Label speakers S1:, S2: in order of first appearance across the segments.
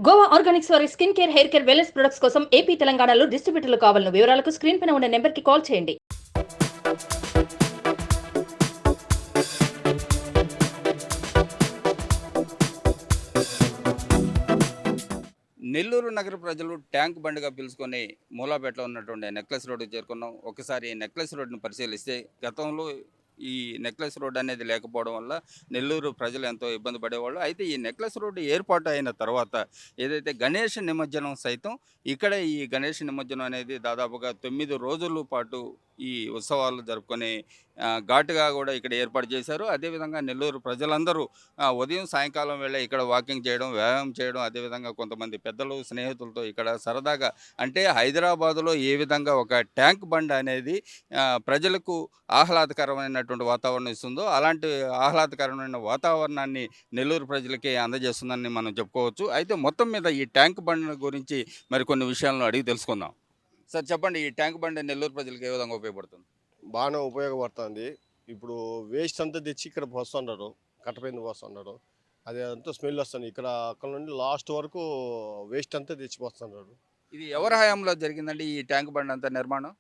S1: Goa Organics వారి skin care, hair care, wellness products కోసం AP, తెలంగాణలో డిస్ట్రిబ్యూటర్లు కావాలను వివరాలకు స్క్రీన్ పైన ఉన్న నెంబర్కి కాల్ చేయండి.
S2: నెల్లూరు నగర ప్రజలు ట్యాంక్ బండిగా పిలుచుకొని మూలాపేటలో ఉన్నటువంటి నెక్లెస్ రోడ్డుకి చేరుకున్నాం. ఒకసారి ఈ నెక్లెస్ రోడ్డును పరిశీలిస్తే గతంలో ఈ నెక్లెస్ రోడ్ అనేది లేకపోవడం వల్ల నెల్లూరు ప్రజలు ఎంతో ఇబ్బంది పడేవాళ్ళు. అయితే ఈ నెక్లెస్ రోడ్డు ఏర్పాటు అయిన తర్వాత ఏదైతే గణేష్ నిమజ్జనం సైతం ఇక్కడ ఈ గణేష్ నిమజ్జనం అనేది దాదాపుగా 9 రోజుల పాటు ఈ ఉత్సవాలు జరుపుకొని ఘాటుగా కూడా ఇక్కడ ఏర్పాటు చేశారు. అదేవిధంగా నెల్లూరు ప్రజలందరూ ఉదయం సాయంకాలం వేళ ఇక్కడ వాకింగ్ చేయడం, వ్యాయామం చేయడం, అదేవిధంగా కొంతమంది పెద్దలు స్నేహితులతో ఇక్కడ సరదాగా అంటే హైదరాబాదులో ఏ విధంగా ఒక ట్యాంక్ బండ్ అనేది ప్రజలకు ఆహ్లాదకరమైనటువంటి వాతావరణం ఇస్తుందో అలాంటి ఆహ్లాదకరమైన వాతావరణాన్ని నెల్లూరు ప్రజలకి అందజేస్తుందని మనం చెప్పుకోవచ్చు. అయితే మొత్తం మీద ఈ ట్యాంక్ బండ్ గురించి మరికొన్ని విషయాలను అడిగి తెలుసుకుందాం. సార్ చెప్పండి, ఈ ట్యాంక్ బండ్ నెల్లూరు ప్రజలకు ఏ విధంగా ఉపయోగపడుతుంది?
S3: బాగానే ఉపయోగపడుతుంది. ఇప్పుడు వేస్ట్ అంతా తెచ్చి ఇక్కడ పోస్తున్నారు, కట్టపైన పోస్తున్నారు. అది అంతా స్మెల్ వస్తుంది. అక్కడ నుండి లాస్ట్ వరకు వేస్ట్ అంతా తెచ్చి పోస్తున్నారు.
S2: ఇది ఎవరి హయాంలో జరిగిందండి ఈ ట్యాంక్ బండ్ అంతా నిర్మాణం?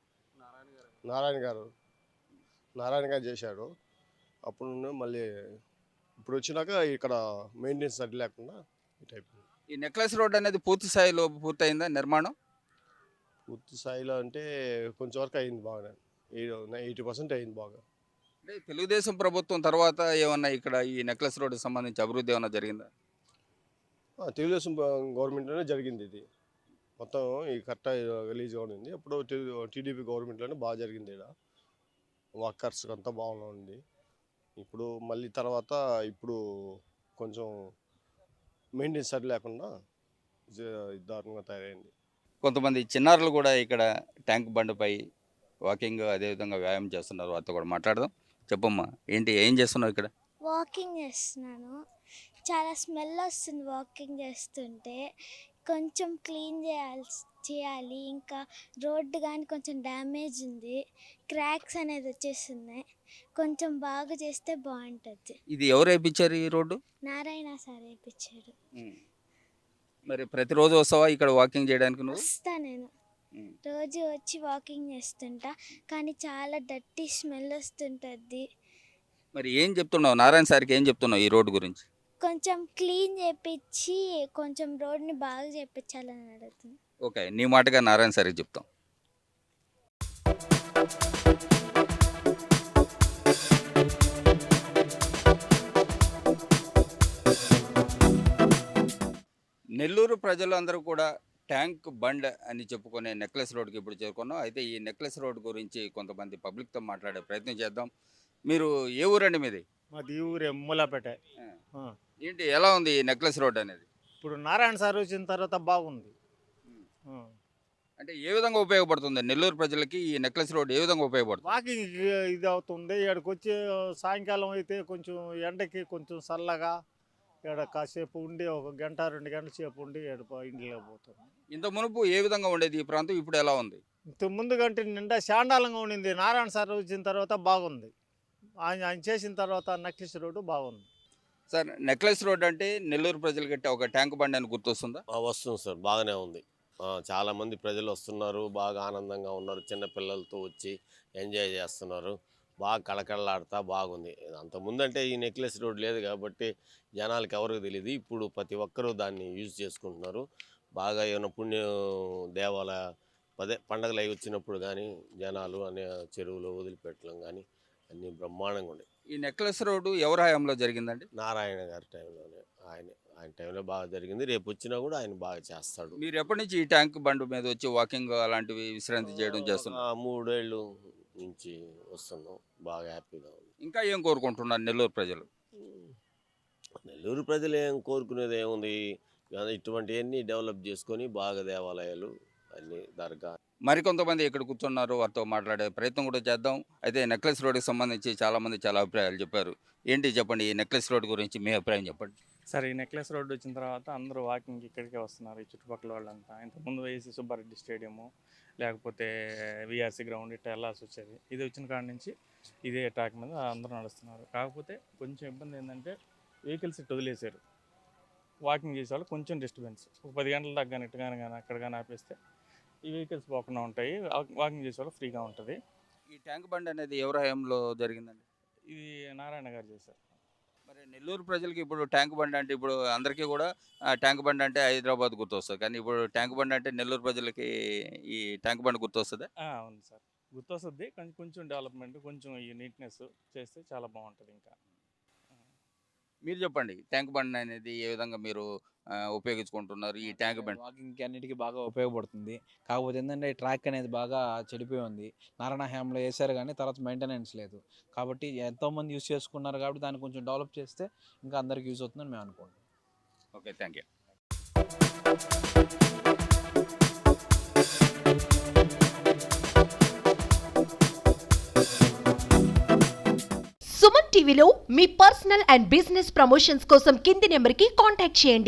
S3: నారాయణ గారు నారాయణ గారు చేశాడు. అప్పుడు నుండి మళ్ళీ ఇప్పుడు వచ్చినాక ఇక్కడ మెయింటెనెన్స్ సరి లేకుండా ఇటు అయిపోయింది.
S2: ఈ నెక్లెస్ రోడ్ అనేది పూర్తి స్థాయిలో పూర్తయిందా నిర్మాణం?
S3: పూర్తి స్థాయిలో అంటే కొంచెం వరకు అయింది, బాగానే 80% అయింది బాగా.
S2: అంటే తెలుగుదేశం ప్రభుత్వం తర్వాత ఏమన్నా ఇక్కడ ఈ నెక్లెస్ రోడ్డుకి సంబంధించి అభివృద్ధి ఏమన్నా జరిగిందా?
S3: తెలుగుదేశం గవర్నమెంట్లోనే జరిగింది ఇది. మొత్తం ఈ కట్ట రిలీజ్గా ఉంది. అప్పుడు టీడీపీ గవర్నమెంట్లోనే బాగా జరిగింది. ఇక్కడ వర్కర్స్ అంతా బాగుంది. ఇప్పుడు మళ్ళీ తర్వాత ఇప్పుడు కొంచెం మెయింటెనెన్స్ సరి లేకుండా దారుణంగా తయారైంది.
S2: కొంతమంది చిన్నారులు కూడా ఇక్కడ ట్యాంక్ బండ్పై వాకింగ్ అదేవిధంగా వ్యాయామం చేస్తున్నారు. వారితో కూడా మాట్లాడదాం. చెప్పమ్మా, ఏం చేస్తున్నావు ఇక్కడ?
S4: వాకింగ్ చేస్తున్నాను. చాలా స్మెల్ వస్తుంది వాకింగ్ చేస్తుంటే. కొంచెం క్లీన్ చేయాలి. ఇంకా రోడ్డు కానీ కొంచెం డ్యామేజ్ ఉంది, క్రాక్స్ అనేది వచ్చేస్తున్నాయి. కొంచెం బాగా చేస్తే బాగుంటుంది.
S2: ఇది ఎవరు వేయించారు ఈ రోడ్డు?
S4: నారాయణ సార్ వేయించాడు.
S2: మరి ప్రతిరోజు వస్తావా ఇక్కడ వాకింగ్ చేయడానికి నువ్వు?
S4: వస్తా నేను రోజు వచ్చి వాకింగ్ చేస్తుంటా, కానీ చాలా డర్టీ స్మెల్ వస్తుంటుంది.
S2: మరి ఏం చెప్తున్నావు నారాయణ సార్కి, ఏం చెప్తున్నావు ఈ రోడ్డు గురించి?
S4: కొంచెం క్లీన్ చేపించి కొంచెం రోడ్ని బాగా చేపించాలని అడుగుతుంది.
S2: ఓకే, నీ మాటగా నారాయణ సార్కి చెప్తాం. నెల్లూరు ప్రజలందరూ కూడా ట్యాంక్ బండ్ అని చెప్పుకునే నెక్లెస్ రోడ్కి ఇప్పుడు చేరుకున్నాం. అయితే ఈ నెక్లెస్ రోడ్ గురించి కొంతమంది పబ్లిక్తో మాట్లాడే ప్రయత్నం చేద్దాం. మీరు ఏ ఊరండి మీది?
S5: మాది ఈ ఊరే మూలాపేట.
S2: ఏంటి, ఎలా ఉంది ఈ నెక్లెస్ రోడ్ అనేది?
S5: ఇప్పుడు నారాయణ సార్ వచ్చిన తర్వాత బాగుంది.
S2: అంటే ఏ విధంగా ఉపయోగపడుతుంది నెల్లూరు ప్రజలకి ఈ నెక్లెస్ రోడ్, ఏ విధంగా ఉపయోగపడుతుంది?
S5: వాకింగ్ ఇది అవుతుంది. ఇక్కడికి వచ్చి సాయంకాలం అయితే కొంచెం ఎండకి కొంచెం చల్లగా ఇక్కడ కాసేపు ఉండి 1 గంట 2 గంటల సేపు ఉండి ఇంట్లో పోతుంది.
S2: ఇంత మునుపు ఏ విధంగా ఉండేది ఈ ప్రాంతం, ఇప్పుడు ఎలా ఉంది?
S5: ఇంత ముందు కంటే నిండా శాండాలంగా ఉండింది. నారాయణ సార్ వచ్చిన తర్వాత బాగుంది. ఆయన చేసిన తర్వాత నెక్లెస్ రోడ్డు బాగుంది.
S2: సార్, నెక్లెస్ రోడ్ అంటే నెల్లూరు ప్రజలకి ఒక ట్యాంక్ బండ్ అని గుర్తొస్తుందా?
S6: వస్తుంది సార్, బాగానే ఉంది. చాలామంది ప్రజలు వస్తున్నారు, బాగా ఆనందంగా ఉన్నారు. చిన్నపిల్లలతో వచ్చి ఎంజాయ్ చేస్తున్నారు. బాగా కళకళలాడుతూ బాగుంది. అంతకుముందు అంటే ఈ నెక్లెస్ రోడ్ లేదు కాబట్టి జనాలకు ఎవరికి తెలియదు. ఇప్పుడు ప్రతి ఒక్కరూ దాన్ని యూజ్ చేసుకుంటున్నారు. బాగా ఏమైనా పుణ్య దేవాలయ పండగలు అవి వచ్చినప్పుడు కానీ జనాలు అనే చెరువులో వదిలిపెట్టడం కానీ అన్నీ బ్రహ్మాండంగా ఉన్నాయి.
S2: ఈ నెక్లెస్ రోడ్డు ఎవరి హయాంలో జరిగిందండి?
S6: నారాయణ గారి టైంలోనే, ఆయన టైంలో బాగా జరిగింది. రేపు వచ్చినా కూడా ఆయన బాగా చేస్తాడు.
S2: మీరు ఎప్పటి నుంచి ఈ ట్యాంక్ బండ్ మీద వచ్చి వాకింగ్ అలాంటివి విశ్రాంతి చేయడం చేస్తున్నారు?
S6: 3 ఏళ్ళు నుంచి వస్తున్నాం. బాగా హ్యాపీగా ఉంది.
S2: ఇంకా ఏం కోరుకుంటున్నారు నెల్లూరు ప్రజలు?
S6: నెల్లూరు ప్రజలు ఏం కోరుకునేది ఏముంది, ఇటువంటివన్నీ డెవలప్ చేసుకొని బాగా దేవాలయాలు అన్ని దర్గా.
S2: మరికొంతమంది ఇక్కడ కూర్చున్నారు, వారితో మాట్లాడే ప్రయత్నం కూడా చేద్దాం. అయితే నెక్లెస్ రోడ్కి సంబంధించి చాలామంది చాలా అభిప్రాయాలు చెప్పారు. ఏంటి చెప్పండి, ఈ నెక్లెస్ రోడ్ గురించి మీ అభిప్రాయం చెప్పండి.
S7: సరే, ఈ నెక్లెస్ రోడ్డు వచ్చిన తర్వాత అందరూ వాకింగ్ ఇక్కడికే వస్తున్నారు, ఈ చుట్టుపక్కల వాళ్ళంతా. ఇంతకుముందు ఏసీ సుబ్బారెడ్డి స్టేడియము లేకపోతే విఆర్సీ గ్రౌండ్ ఇట్లా వెళ్ళాల్సి వచ్చేది. ఇది వచ్చిన కాడ నుంచి ఇదే ట్రాక్ మీద అందరూ నడుస్తున్నారు. కాకపోతే కొంచెం ఇబ్బంది ఏంటంటే వెహికల్స్ ఇటు వదిలేశారు. వాకింగ్ చేసే వాళ్ళు కొంచెం డిస్టర్బెన్స్ ఒక 10 గంటల దాకా కానీ ఇటు కానీ అక్కడ కానీ ఆపేస్తే ఈ వెహికల్స్ పోకుండా ఉంటాయి, వాకింగ్ చేసే వాళ్ళు ఫ్రీగా ఉంటుంది.
S2: ఈ ట్యాంక్ బండ్ అనేది ఎవరి హయాంలో జరిగిందండి?
S7: ఇది నారాయణ గారు చేశారు.
S2: మరి నెల్లూరు ప్రజలకి ఇప్పుడు ట్యాంక్ బండ్ అంటే ఇప్పుడు అందరికీ కూడా ట్యాంక్ బండ్ అంటే హైదరాబాద్ గుర్తొస్తుంది, కానీ ఇప్పుడు ట్యాంక్ బండ్ అంటే నెల్లూరు ప్రజలకి ఈ ట్యాంక్ బండ్ గుర్తొస్తుందా?
S7: అవును సార్, గుర్తొస్తుంది. కానీ కొంచెం డెవలప్మెంట్, కొంచెం ఈ నీట్నెస్ చేస్తే చాలా బాగుంటుంది. ఇంకా
S2: మీరు చెప్పండి, ట్యాంక్ బండ్ అనేది ఏ విధంగా మీరు ఉపయోగించుకుంటున్నారు? ఈ ట్యాంక్ బండ్
S8: వాకింగ్కి అన్నిటికీ బాగా ఉపయోగపడుతుంది. కాకపోతే ఏంటంటే ట్రాక్ అనేది బాగా చెడిపోయి ఉంది. నారాయణ హ్యామ్లో వేశారు కానీ తర్వాత మెయింటెనెన్స్ లేదు. కాబట్టి ఎంతోమంది యూజ్ చేసుకున్నారు కాబట్టి దాన్ని కొంచెం డెవలప్ చేస్తే ఇంకా అందరికి యూజ్ అవుతుందని మేము అనుకుంటున్నాం.
S2: Okay, thank you.
S9: సుమన్ టీవీలో మీ పర్సనల్ అండ్ బిజినెస్ ప్రమోషన్స్ కోసం కింది నెంబర్కి కాంటాక్ట్ చేయండి.